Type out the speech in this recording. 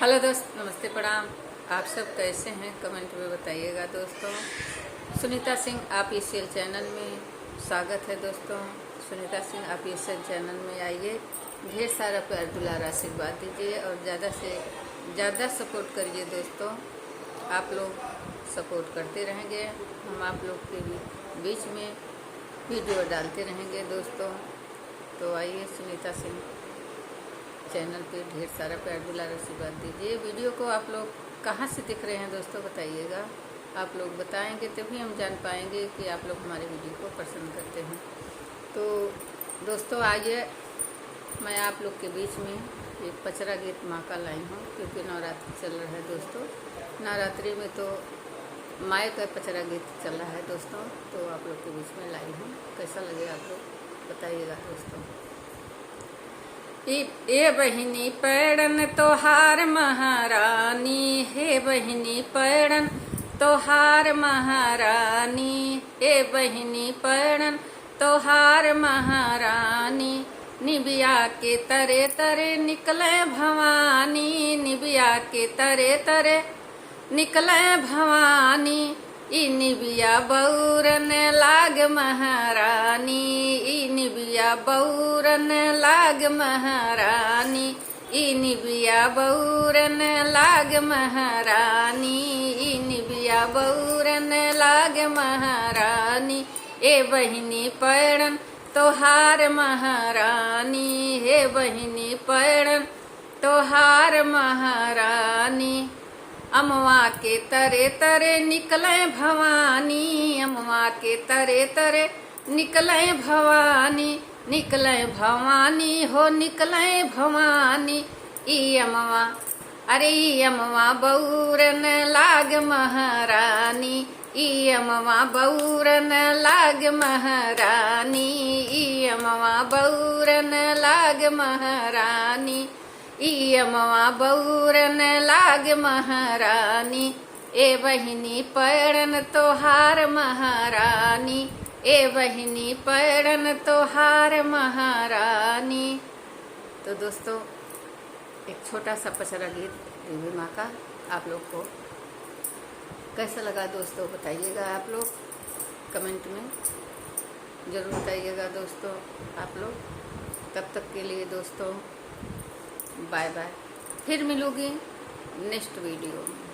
Hello दोस्त, नमस्ते, प्रणाम। आप सब कैसे हैं कमेंट में बताइएगा दोस्तों। सुनीता सिंह ऑफिशियल चैनल में स्वागत है दोस्तों। सुनीता सिंह ऑफिशियल चैनल में आइए, ढेर सारा प्यार दुलार आशीर्वाद दीजिए और ज़्यादा से ज़्यादा सपोर्ट करिए दोस्तों। आप लोग सपोर्ट करते रहेंगे, हम आप लोग के बीच में वीडियो डालते रहेंगे दोस्तों। तो आइए, सुनीता सिंह चैनल पे ढेर सारा प्यार दुलार आशीर्वाद दीजिए। वीडियो को आप लोग कहाँ से देख रहे हैं दोस्तों, बताइएगा। आप लोग बताएंगे तभी हम जान पाएंगे कि आप लोग हमारे वीडियो को पसंद करते हैं। तो दोस्तों आइए, मैं आप लोग के बीच में एक पचरा गीत माँ का लाई हूँ, क्योंकि नवरात्रि चल रहा है दोस्तों। नवरात्रि में तो माँ का पचरा गीत चल रहा है दोस्तों, तो आप लोग के बीच में लाई हूँ। कैसा लगे आप लोग बताइएगा दोस्तों। ए बहिनी पैड़न तोहार महारानी, हे बहिनी पैड़न तोहार महारानी, ए बहिनी पैड़न तोहार महारानी। निबिया के तरे तरे निकले भवानी, निबिया के तरे तरे निकले भवानी। ई निबिया बौरन लाग महारानी, ई निबिया बौरन लाग महारानी, ई निबिया बौरन लाग महारानी, ई निबिया बौरन लाग महारानी। ए बहिनी पैड़न तोहार महारानी, हे बहिनी पैड़न तोहार महारानी। अमवा के तरे तरे निकले भवानी, अमवा के तरे तरे निकले भवानी, निकले भवानी हो निकले भवानी। ई अमवा, अरे ई अमवा बौरन लाग महारानी, ई अमवा बौरन लाग महारानी, ई अमवा बौरन लाग महारानी, ई अमवा बौरन लाग महारानी। ए बहिनी पैड़न तोहार महारानी, ए बहिनी पैड़न तोहार महारानी। तो दोस्तों एक छोटा सा पचरा गीत देवी माँ का आप लोग को कैसा लगा दोस्तों, बताइएगा। आप लोग कमेंट में ज़रूर बताइएगा दोस्तों आप लोग। तब तक के लिए दोस्तों बाय बाय, फिर मिलूंगी नेक्स्ट वीडियो में।